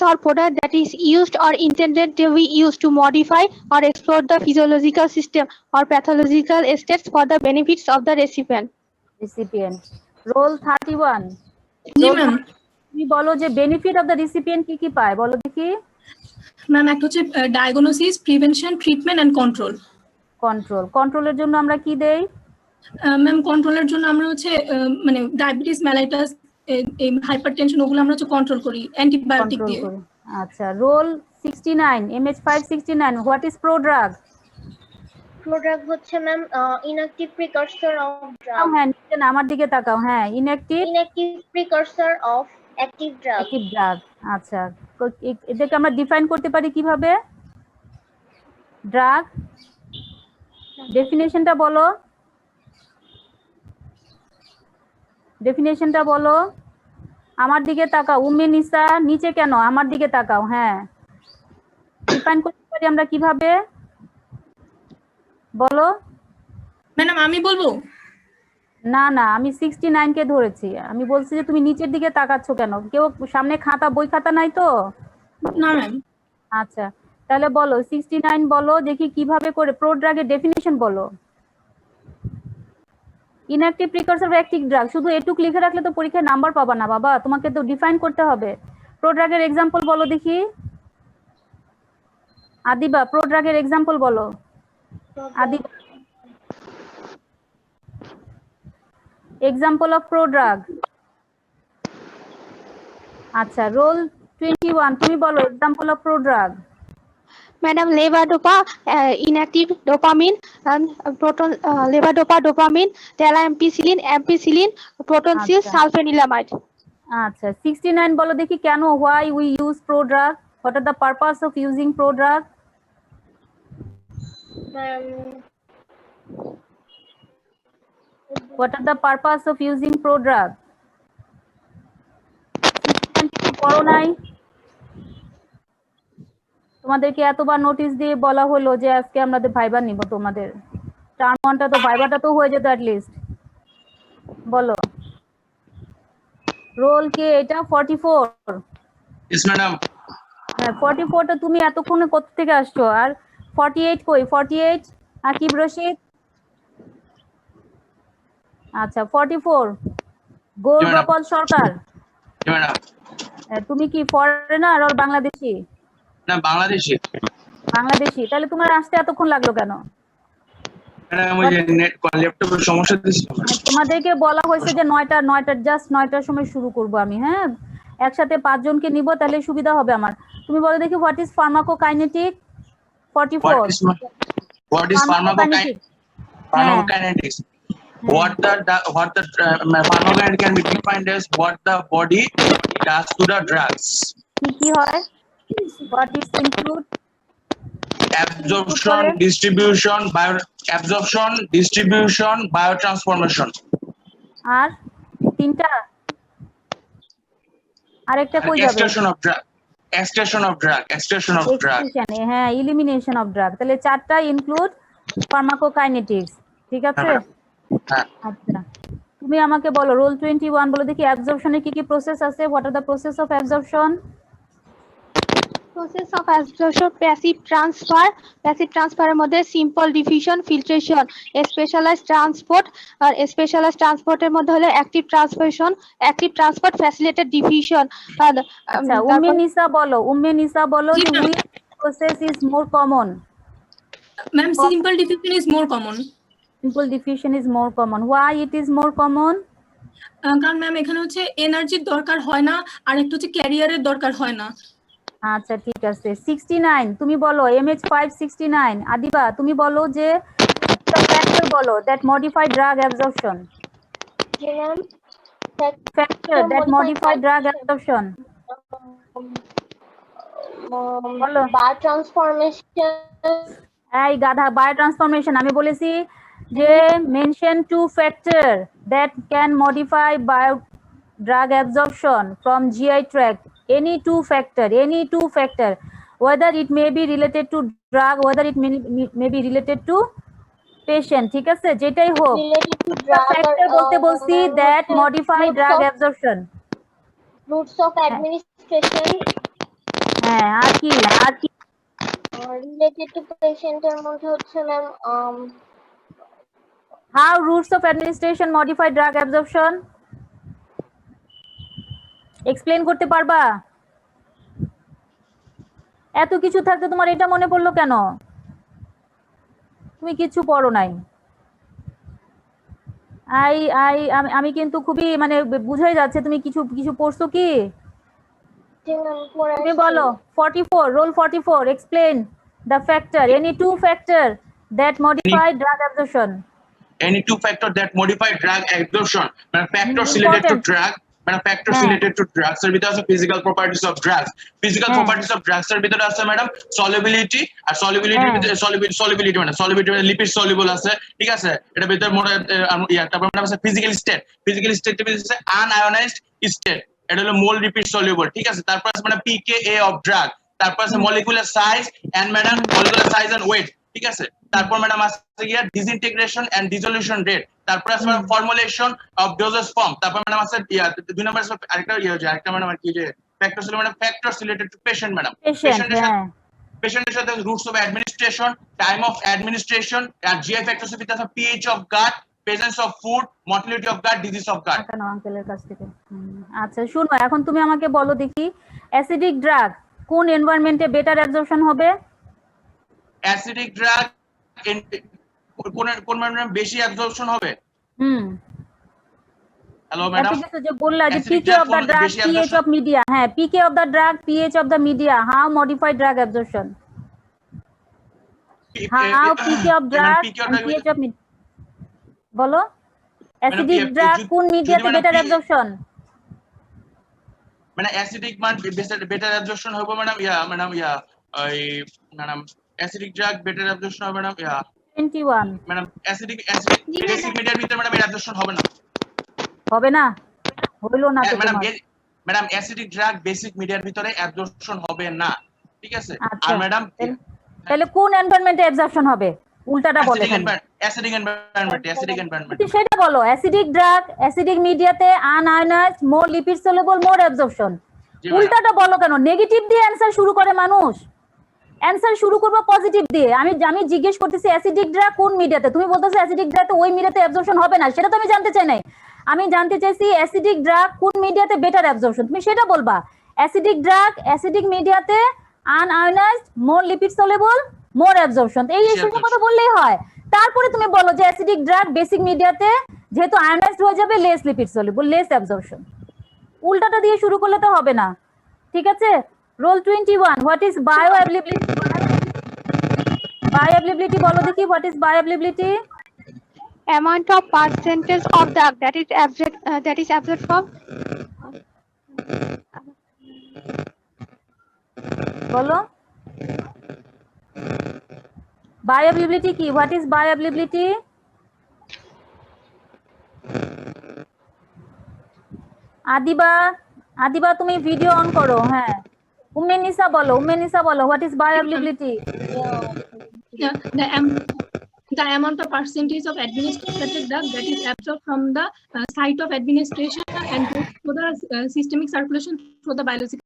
or product that is used or intended to be used to modify or explore the physiological system or pathological states for the benefits of the recipient. Roll 31 জি ma'am. তুমি বলো যে benefit of the recipient কি কি পায় বলো দেখি। Ma'am একটা হচ্ছে diagnosis, prevention, treatment and control. কন্ট্রোলের জন্য আমরা কি দেই? ম্যাম কন্ট্রোলের জন্য আমরা হচ্ছে মানে ডায়াবেটিস, মেলাইটাস, এই হাইপারটেনশন ওগুলো আমরা হচ্ছে কন্ট্রোল করি অ্যান্টিবায়োটিক দিয়ে। আচ্ছা, role 69 MH569 what is prodrug? Prodrug হচ্ছে ম্যাম ইনঅ্যাক্টিভ প্রিকারসর অফ ড্রাগ। হ্যাঁ, নিচে না, আমার দিকে তাকাও। হ্যাঁ, ইনঅ্যাক্টিভ প্রিকারসর অফ অ্যাক্টিভ ড্রাগ। আচ্ছা, এটাকে আমরা ডিফাইন করতে পারি কিভাবে? ড্রাগ ডেফিনেশনটা বলো, আমার দিকে তাকাও। উম্মে নিসা নিচে কেন, আমার দিকে তাকাও। হ্যাঁ, ডিফাইন করতে পারি আমরা কিভাবে বলো? ম্যাডাম আমি বলবো? না না, আমি 69 কে ধরেছি। আমি বলছি যে তুমি নিচের দিকে তাকাচ্ছ কেন? কেউ সামনে খাতা, বই খাতা নাই তো? না ম্যাম। আচ্ছা, তাহলে বলো 69 বলো দেখি কিভাবে করে প্রোড্রাগের ডেফিনিশন বলো। ইনঅ্যাক্টিভ প্রিকারসর অফ অ্যাক্টিভ ড্রাগ, শুধু এটুক লিখে রাখলে তো পরীক্ষায় নাম্বার পাবা না বাবা, তোমাকে তো ডিফাইন করতে হবে। প্রোড্রাগের এক্সাম্পল বলো দেখি। আদিবা, প্রোড্রাগের এক্সাম্পল বলো। Adiba, example of prodrug. আচ্ছা, রোল 21 তুমি বলো example of prodrug. Madam, levodopa, inactive dopamine, and proton levodopa dopamine, telampicillin, ampicillin, protonsil, sulfanilamide. আচ্ছা, 69 বলো দেখি কেন, why we use prodrug, what are the purpose of using prodrug? What are the purpose of using prodrug? পড়ো নাই? তোমাদেরকে এতবার notice দিয়ে বলা হলো যে আজকে আমাদের ভাইবা নিব, তোমাদের টার্ম 1টা তো ভাইবাটা তো হয়ে যেত অ্যাট লিস্ট। বলো রোল কে এটা 44? Yes madam. হ্যাঁ, 44 টা তুমি এতক্ষণে কোথা থেকে আসছো? আর 48 কই? 48 আকিব রশিদ। আচ্ছা, 44 গোল গোপাল সরকার। জি ম্যাডাম। তুমি কি ফরেনার আর বাংলাদেশি? না, বাংলাদেশি। বাংলাদেশি, তাহলে তোমার আসতে এতক্ষণ লাগলো কেন? ম্যাডাম ওই যে নেট ল্যাপটপের সমস্যা দিছিল। তোমাদেরকে বলা হয়েছে যে 9টা জাস্ট 9টার সময় শুরু করব আমি। হ্যাঁ, একসাথে 5 জনকে নিব, তাহলে সুবিধা হবে আমার। তুমি বলো দেখি what is pharmacokinetic? 44 What is pharmacokinetics? What the pharmacokinetic can be defined as what the body does to the drugs. কি হয়? What is include? Absorption, distribution, biotransformation. আর তিনটা আরেকটা কই যাবে? Extraction of drug. হ্যাঁ, elimination of drug। তাহলে 4টা include pharmacokinetics, ঠিক আছে? আচ্ছা, তুমি আমাকে বলো রোল 21 বলো দেখি অ্যাবজর্পশনের কি কি প্রসেস আছে। What are the process of absorption? Process of absorption, passive transfer এর মধ্যে simple diffusion, filtration, specialised transport, আর স্পেশালাইজড ট্রান্সপোর্টের মধ্যে হলো অ্যাক্টিভ ট্রান্সপোর্ট, ফ্যাসিলিটেড ডিফিউশন। আচ্ছা, উম্মে নিসা বলো যে which process is more common? Ma'am simple diffusion is more common. Simple diffusion is more common. Why it is more common? কারণ ma'am এখানে হচ্ছে এনার্জির দরকার হয় না, আর একটা হচ্ছে ক্যারিয়ারের দরকার হয় না। আচ্ছা, ঠিক আছে। 69 তুমি বলো MH569। আদিবা তুমি বলো যে ফ্যাক্টর বলো that modify drug absorption. Factor that modify drug absorption. বলো। বায়োট্রান্সফরমেশন। এই গাধা, বায়োট্রান্সফরমেশন আমি বলেছি যে mention 2 factor that can modify drug absorption from GI tract. Any two factor, whether it may be related to drug, whether it may be related to patient, ঠিক আছে? যেটাই হোক, factor বলতে বলছি that modify drug absorption. Routes of administration. কি আর কি related to পেশেন্টের মধ্যে হচ্ছে ma'am how routes of administration modify drug absorption explain করতে পারবা? এত কিছু থাকতে তোমার এটা মনে পড়লো কেন? তুমি কিছু পড়ো নাই। আমি কিন্তু খুবই মানে বুঝাই যাচ্ছে তুমি কিছু কিছু পড়ছো কি? তুমি বলো 44 roll 44 explain the factor any two factor that modify drug absorption. Any two factor that modify drug absorption, factors related to drug, factors related to drugs এর ভিতরে আছে physical properties of drugs. Physical properties of drugs এর ভিতরে আছে madam solubility আর solubility মানে lipid soluble আছে, ঠিক আছে? এটা ভিতরে মোটা তারপর ম্যাডাম আছে physical state এর ভিতরে আছে unionized state, এটা হলো mole lipid soluble, ঠিক আছে? তারপর আছে ম্যাডাম pKa of drug, তারপর আছে molecular size and molecular size and weight, ঠিক আছে? তারপর ম্যাডাম আছে গিয়া disintegration and dissolution rate, তারপর আছে formulation of dosage form, তারপর ম্যাডাম আছে দুই নম্বর আছে আরেকটা ম্যাডাম আর কি যে ফ্যাক্টরস হলো madam factors related to patient madam পেশেন্টের সাথে routes of administration, time of administration আর জিআই ফ্যাক্টরস এর ভিতরে আছে pH of gut, presence of food, mortality of gut, disease of gut. আঙ্কেলের কাছ থেকে। আচ্ছা শুনো, এখন তুমি আমাকে বলো দেখি অ্যাসিডিক ড্রাগ কোন এনভায়রনমেন্টে বেটার অ্যাবজর্পশন হবে? অ্যাসিডিক ড্রাগ কোন মানে বেশি অ্যাবজর্পশন হবে? হ্যালো ম্যাডাম, যে বললা যে pK of the drug, pH of media, হ্যাঁ pK of the drug, pH of the media, how modify drug absorption, how pK of drug and pH of media, বলো acidic drug কোন মিডিয়াতে better absorption? মানে acidic মান better absorption হবে madam ওই madam acidic drug better absorption হবে madam 21 madam acidic basic মিডিয়ার ভিতরে ম্যাডাম অ্যাবজর্পশন হবে না, হবে না, হইলো না তো ম্যাডাম অ্যাসিডিক ড্রাগ বেসিক মিডিয়ার ভিতরে অ্যাবজর্পশন হবে না, ঠিক আছে? আর ম্যাডাম তাহলে কোন এনভায়রনমেন্টে অ্যাবজর্পশন হবে? উল্টাটা বলে অ্যাসিডিক এনভায়রনমেন্ট সেটা বলো। অ্যাসিডিক ড্রাগ অ্যাসিডিক মিডিয়াতে আনআয়নাইজড মোর লিপিড সলিউবল মোর অ্যাবজর্পশন। উল্টাটা বলো কেন? নেগেটিভ দিয়ে অ্যানসার শুরু করে মানুষ, অ্যানসার শুরু করবো পজিটিভ দিয়ে। আমি জিজ্ঞেস করতেছি অ্যাসিডিক ড্রাগ কোন মিডিয়াতে, তুমি বলতেছো অ্যাসিডিক ড্রাগ ওই মিডিয়াতে অ্যাবজর্পশন হবে না, সেটা তো আমি জানতে চাই নাই। আমি জানতে চাইছি অ্যাসিডিক ড্রাগ কোন মিডিয়াতে বেটার অ্যাবজর্পশন, তুমি সেটা বলবা। অ্যাসিডিক ড্রাগ অ্যাসিডিক মিডিয়াতে আনআয়নাইজড মোর লিপিড সলিউবল মোর অ্যাবজর্পশন, এই শুধু কথা বললেই হয়। তারপরে তুমি বলো যে অ্যাসিডিক ড্রাগ বেসিক মিডিয়াতে যেহেতু আয়নাইজড হয়ে যাবে less lipid soluble less absorption. উল্টাটা দিয়ে শুরু করলে তো হবে না, ঠিক আছে? Roll 21 what is bioavailability? Bioavailability বলো দেখি, what is bioavailability? amount of percentage of drug that is absorbed from বলো বায়োঅ্যাভেলেবিলিটি কি? What is bioavailability? আদিবা তুমি ভিডিও অন করো। হ্যাঁ উম্মেনিসা বলো what is bioavailability? The amount of percentage of administered drug that is absorbed from the site of administration and goes to the systemic circulation through the biological